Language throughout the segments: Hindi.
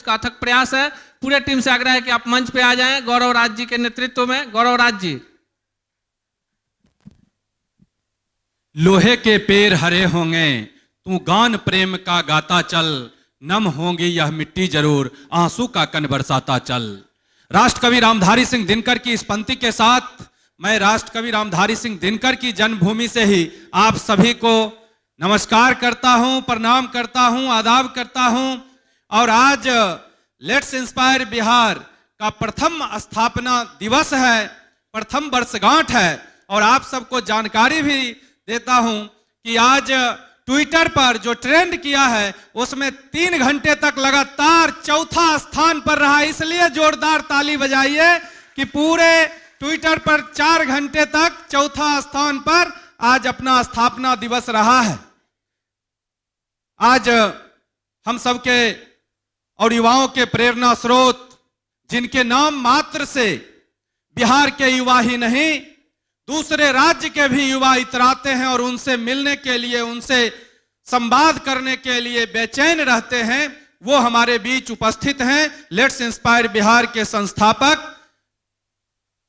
का अथक प्रयास है। पूरे टीम से आग्रह है कि आप मंच पे आ जाएं। गौरव राज जी के नेतृत्व में। गौरव राज जी। लोहे के पैर हरे होंगे, तू गान प्रेम का गाता चल, नम होंगी यह मिट्टी जरूर, आंसू का कण बरसाता चल। राष्ट्र कवि रामधारी सिंह दिनकर की इस पंक्ति के साथ मैं राष्ट्र कवि रामधारी सिंह दिनकर की जन्मभूमि से ही आप सभी को नमस्कार करता हूं, प्रणाम करता हूं, आदाब करता हूं। और आज लेट्स इंस्पायर बिहार का प्रथम स्थापना दिवस है, प्रथम वर्षगांठ है। और आप सबको जानकारी भी देता हूं कि आज ट्विटर पर जो ट्रेंड किया है उसमें 3 घंटे तक लगातार चौथा स्थान पर रहा। इसलिए जोरदार ताली बजाइए कि पूरे ट्विटर पर 4 घंटे तक चौथा स्थान पर आज अपना स्थापना दिवस रहा है। आज हम सबके और युवाओं के प्रेरणा स्रोत, जिनके नाम मात्र से बिहार के युवा ही नहीं दूसरे राज्य के भी युवा इतराते हैं और उनसे मिलने के लिए, उनसे संवाद करने के लिए बेचैन रहते हैं, वो हमारे बीच उपस्थित हैं। लेट्स इंस्पायर बिहार के संस्थापक,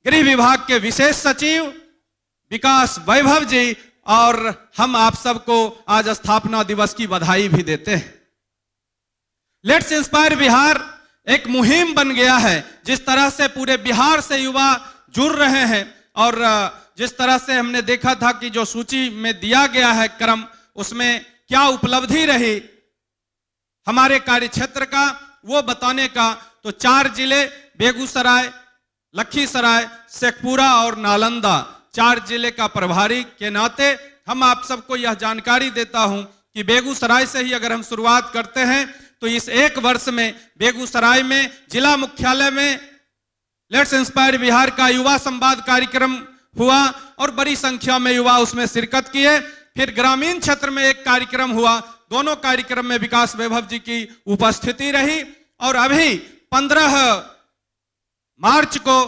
गृह विभाग के विशेष सचिव विकास वैभव जी, और हम आप सबको आज स्थापना दिवस की बधाई भी देते हैं। लेट्स इंस्पायर बिहार एक मुहिम बन गया है। जिस तरह से पूरे बिहार से युवा जुड़ रहे हैं और जिस तरह से हमने देखा था कि जो सूची में दिया गया है क्रम, उसमें क्या उपलब्धि रही हमारे कार्य क्षेत्र का, वो बताने का, तो 4 जिले बेगूसराय, लखीसराय, शेखपुरा और नालंदा, 4 जिले का प्रभारी के नाते हम आप सबको यह जानकारी देता हूं कि बेगूसराय से ही अगर हम शुरुआत करते हैं तो इस 1 वर्ष में बेगूसराय में जिला मुख्यालय में लेट्स इंस्पायर बिहार का युवा संवाद कार्यक्रम हुआ और बड़ी संख्या में युवा उसमें शिरकत किए। फिर ग्रामीण क्षेत्र में एक कार्यक्रम हुआ, दोनों कार्यक्रम में विकास वैभव जी की उपस्थिति रही। और अभी 15 मार्च को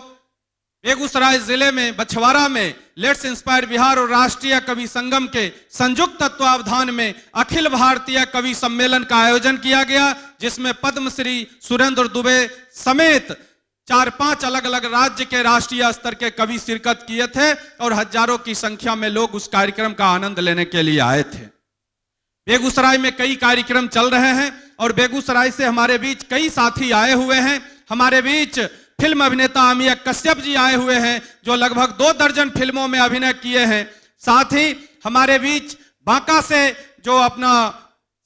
बेगूसराय जिले में बछवाड़ा में लेट्स इंस्पायर बिहार और राष्ट्रीय कवि संगम के संयुक्त तत्वावधान में अखिल भारतीय कवि सम्मेलन का आयोजन किया गया, जिसमें पद्मश्री सुरेंद्र दुबे समेत 4-5 अलग अलग राज्य के राष्ट्रीय स्तर के कवि शिरकत किए थे और हजारों की संख्या में लोग उस कार्यक्रम का आनंद लेने के लिए आए थे। बेगूसराय में कई कार्यक्रम चल रहे हैं और बेगूसराय से हमारे बीच कई साथी आए हुए हैं। हमारे बीच फिल्म अभिनेता अमिय कश्यप जी आए हुए हैं, जो लगभग 2 दर्जन फिल्मों में अभिनय किए हैं। साथ ही हमारे बीच बांका से जो अपना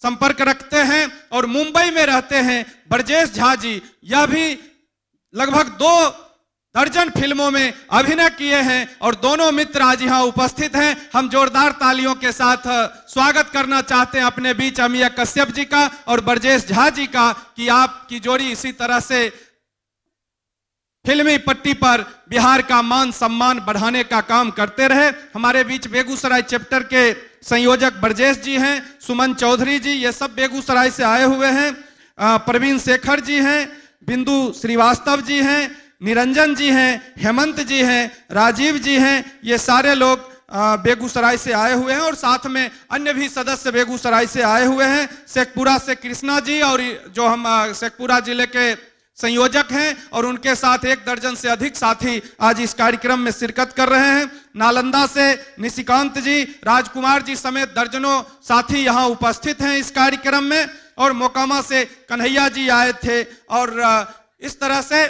संपर्क रखते हैं और मुंबई में रहते हैं ब्रजेश झा जी, यह भी लगभग 2 दर्जन फिल्मों में अभिनय किए हैं और दोनों मित्र आज यहाँ उपस्थित हैं। हम जोरदार तालियों के साथ स्वागत करना चाहते हैं अपने बीच अमिय कश्यप जी का और ब्रजेश झा जी का कि आपकी जोड़ी इसी तरह से फिल्मी पट्टी पर बिहार का मान सम्मान बढ़ाने का काम करते रहे। हमारे बीच बेगूसराय चैप्टर के संयोजक ब्रजेश जी हैं, सुमन चौधरी जी, ये सब बेगूसराय से आए हुए हैं। प्रवीण शेखर जी हैं, बिंदु श्रीवास्तव जी हैं, निरंजन जी हैं, हेमंत जी हैं, राजीव जी हैं, ये सारे लोग बेगूसराय से आए हुए हैं और साथ में अन्य भी सदस्य बेगूसराय से आए हुए हैं। शेखपुरा से कृष्णा जी और जो हम शेखपुरा जिले के संयोजक हैं और उनके साथ 1 दर्जन से अधिक साथी आज इस कार्यक्रम में शिरकत कर रहे हैं। नालंदा से निशिकांत जी, राजकुमार जी समेत दर्जनों साथी यहाँ उपस्थित हैं इस कार्यक्रम में। और मोकामा से कन्हैया जी आए थे और इस तरह से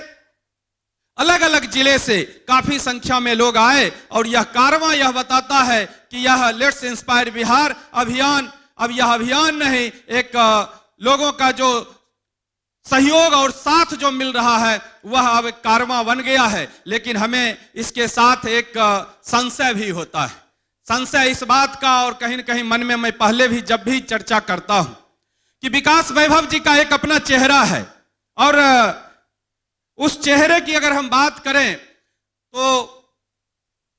अलग अलग जिले से काफी संख्या में लोग आए और यह कारवां यह बताता है कि यह लेट्स इंस्पायर बिहार अभियान अब यह अभियान नहीं, एक लोगों का जो सहयोग और साथ जो मिल रहा है वह अब एक कारवां बन गया है। लेकिन हमें इसके साथ एक संशय भी होता है, संशय इस बात का, और कहीं न कहीं मन में मैं पहले भी जब भी चर्चा करता हूं कि विकास वैभव जी का एक अपना चेहरा है और उस चेहरे की अगर हम बात करें तो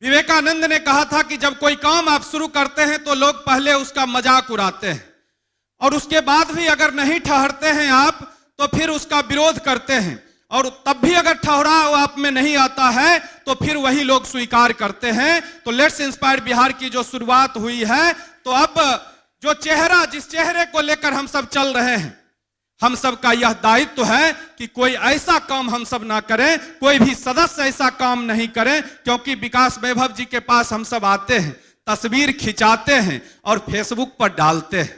विवेकानंद ने कहा था कि जब कोई काम आप शुरू करते हैं तो लोग पहले उसका मजाक उड़ाते हैं और उसके बाद भी अगर नहीं ठहरते हैं आप तो फिर उसका विरोध करते हैं, और तब भी अगर ठहराव आप में नहीं आता है तो फिर वही लोग स्वीकार करते हैं। तो लेट्स इंस्पायर बिहार की जो शुरुआत हुई है, तो अब जो चेहरा, जिस चेहरे को लेकर हम सब चल रहे हैं, हम सब का यह दायित्व है कि कोई ऐसा काम हम सब ना करें, कोई भी सदस्य ऐसा काम नहीं करें, क्योंकि विकास वैभव जी के पास हम सब आते हैं, तस्वीर खिंचाते हैं और फेसबुक पर डालते हैं,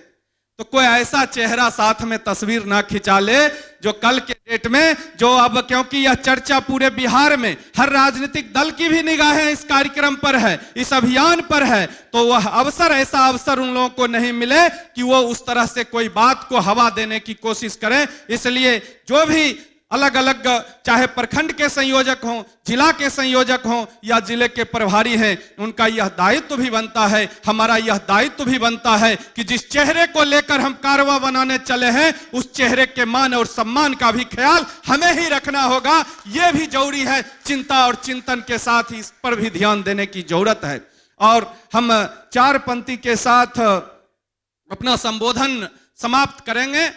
तो कोई ऐसा चेहरा साथ में तस्वीर ना खिंचा ले जो कल के डेट में, जो अब क्योंकि यह चर्चा पूरे बिहार में हर राजनीतिक दल की भी निगाहें इस कार्यक्रम पर है, इस अभियान पर है, तो वह अवसर, ऐसा अवसर उन लोगों को नहीं मिले कि वो उस तरह से कोई बात को हवा देने की कोशिश करें। इसलिए जो भी अलग अलग, चाहे प्रखंड के संयोजक हों, जिला के संयोजक हों या जिले के प्रभारी हैं, उनका यह दायित्व भी बनता है, हमारा यह दायित्व भी बनता है कि जिस चेहरे को लेकर हम कारवा बनाने चले हैं, उस चेहरे के मान और सम्मान का भी ख्याल हमें ही रखना होगा। यह भी जरूरी है, चिंता और चिंतन के साथ इस पर भी ध्यान देने की जरूरत है। और हम 4 पंक्ति के साथ अपना संबोधन समाप्त करेंगे।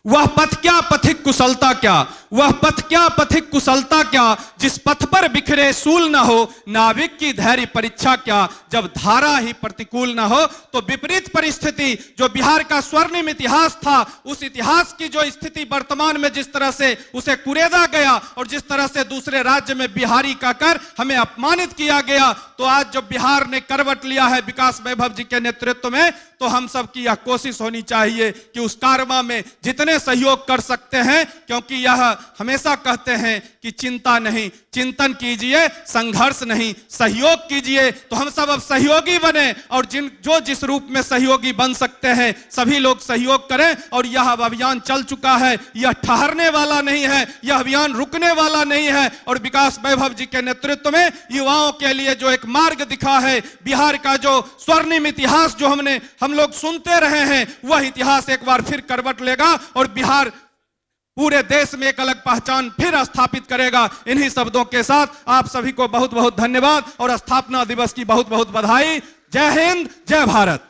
वह पथ क्या पथिक कुशलता क्या, वह पथ क्या पथिक कुशलता क्या, जिस पथ पर बिखरे सूल न हो, नाविक की धैर्य परीक्षा क्या, जब धारा ही प्रतिकूल न हो। तो विपरीत परिस्थिति जो बिहार का स्वर्णिम इतिहास था, उस इतिहास की जो स्थिति वर्तमान में जिस तरह से उसे कुरेदा गया और जिस तरह से दूसरे राज्य में बिहारी कहकर हमें अपमानित किया गया, तो आज जब बिहार ने करवट लिया है विकास वैभव जी के नेतृत्व में, तो हम सब की यह कोशिश होनी चाहिए कि उस कारवा में जितने सहयोग कर सकते हैं, क्योंकि यह हमेशा कहते हैं कि चिंता नहीं, चिंतन कीजिए, संघर्ष नहीं, सहयोग कीजिए। तो हम सब अब सहयोगी बने और जिस रूप में सहयोगी बन सकते हैं सभी लोग सहयोग करें। और यह अभियान चल चुका है, यह ठहरने वाला नहीं है, यह अभियान रुकने वाला नहीं है। और विकास वैभव जी के नेतृत्व में युवाओं के लिए जो एक मार्ग दिखा है, बिहार का जो स्वर्णिम इतिहास जो हम लोग सुनते रहे हैं, वह इतिहास एक बार फिर करवट लेगा और बिहार पूरे देश में एक अलग पहचान फिर स्थापित करेगा। इन्हीं शब्दों के साथ आप सभी को बहुत बहुत धन्यवाद और स्थापना दिवस की बहुत बहुत बधाई। जय हिंद, जय भारत।